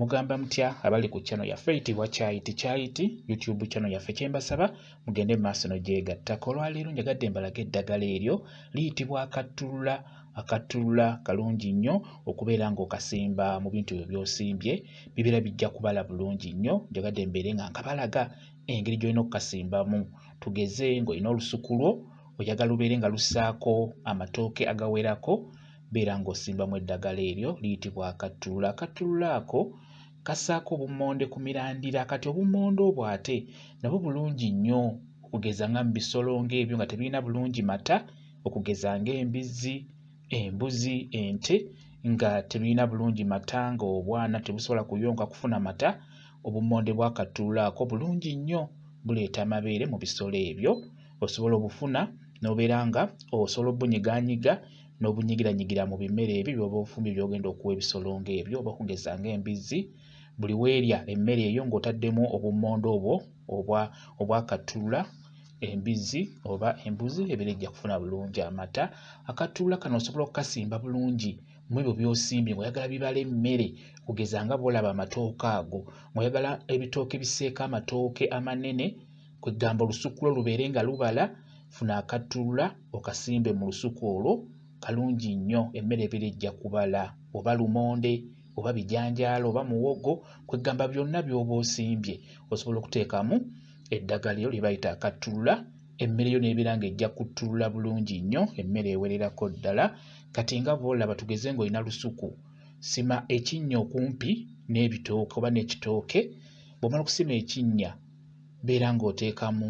Mugamba mutya abali ku channel yaffe eyitibwa Kyayiti YouTube channel yaffe kyembasaba mugende maaso n'ogyegattako. Olwaleero njagadde mbalage eddagala eryo liyitibwa Akatulula kalungi nnyo okubeera ng'okasimba mu bintu ebyo by'osimbye bibeera bijja kubala bulungi nnyo. Njagadde mbeere nga nkabalaga engeri gy'olina okukasimbamu. Tugeze ng'olina olusuku lwo oyagala lubeere nga lussaako amatooke agawerako, beera ng'osimbamu eddagala eryo liyitibwa Akatulula. Akatulula ako kassaako obummonde ku mirandira. Kati obummonde obwo ate nabwo bulungi nnyo okugeza nga mu bisolo ng'ebyo nga tebirina bulungi mata, okugeza ng'embizzi, embuzi, ente nga tebirina bulungi mata, nga obwana tebusobola kuyonka kufuna mata. Obummonde bwa Akatulula ako bulungi nnyo, buleeta amabeere mu bisolo ebyo. Osobola obufuna n'obeera nga osobola obbunyiganyiga n'obunyigiranyigira mu bimere ebyo by'oba ofumbye by'ogenda okuwa ebisolo ng'ebyo, oba okugeza ng'embizzi. Buli weerya emmere eyo ng'otaddemu obummonde obwo obwa Akatulula, embizzi oba embuzi ebeera ejja kufuna bulungi amata. Akatulula kano osobola okukasimba bulungi mu ebyo by'osimbye ng'oyagala bibala emmere, okugeza nga bw'olaba amatooke ago, ng'oyagala ebitooke biseeko amatooke amanene, kwegamba olusuku lwo lubeere nga lubala. Funa Akatulula okasimbe mu lusuku olwo, kalungi nnyo, emmere ebeera ejja kubala, oba lumonde oba bijanjaalo oba muwogo, kwegamba byonna by'oba osimbye osobola okuteekamu eddagala eryo lye bayita Akatulula. Emmere yo n'ebeera ng'ejja kuttulula bulungi nnyo, emmere ewererako ddala. Kati nga bw'olaba tugeze ng'olina lusuku, sima ekinnya okumpi n'ebitooke oba n'ekitooke. Bw'omala okusima ekinnya beera ng'oteekamu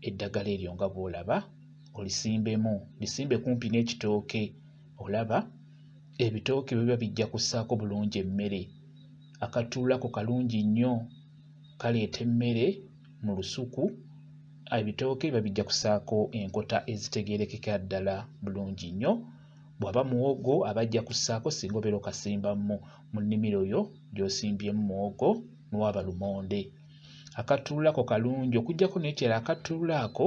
eddagala eryo nga bw'olaba, olisimbemu, lisimbe kumpi n'ekitooke. Olaba ebitooke biba bijja kussaako bulungi emmere. Akatulula ko kalungi nnyo, kaleeta emmere mu lusuku. Ebitooke biba bijja kussaako enkota ezitegeerekeka ddala bulungi nnyo. Bw'aba muwogo abajja kussaako singa obeera okasimba mu nnimiro yo gy'osimbyemu muwogo n'waba lumonde. Akatulula ko kalungi, okuggyako n'ekirala Akatulula ako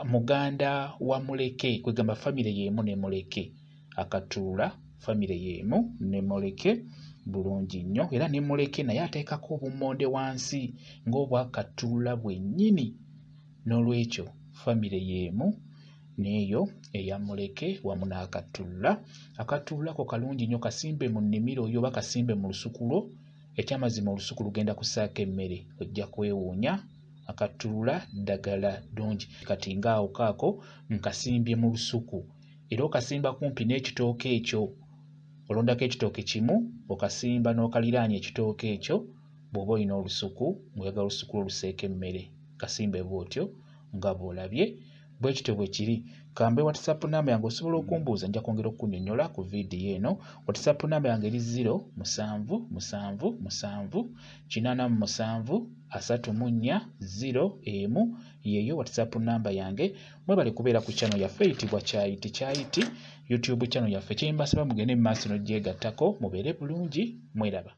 muganda wa muleke, kwegamba famire y'emu ne muleke. Akatulula famire y'emu ne muleke bulungi nnyo, era ne muleke naye ateekako obummonde wansi ng'obwa Akatulula bwennyini. N'olwekyo famire y'emu n'eyo eya muleke wamu n'Akatulula. Akatulula ko kalungi nnyo, kasimbe mu nnimiro yo oba kasimbe mu lusuku lwo. Ekyamazima olusuku lugenda kussaako emmere, ojja kwewuunya. Akatulula ddagala ddungi. Kati ng'awo kaako nkasimbye mu lusuku, era okasimba kumpi n'ekitooke ekyo. Olondako ekitooke kimu okasimba n'okaliraanya ekitooke ekyo. Bw'oba olina olusuku ng'oyagala olusuku lwo luseeko emmere, kasimbe bw'otyo nga bw'olabye. Bwe kityo bwe kiri. Kambe WhatsApp namba yange osobola okumbuuza, nja kwongera okunnyonnyola ku vidiyo eno. WhatsApp namba yange eri 0777873401 yeyo WhatsApp namba yange. Mwebale kubeera ku channel yaffe eyitibwa Kyayiti YouTube channel yaffe. Kyembasaba mugende mu maaso n'ogyegattako, mubeere bulungi, mweraba.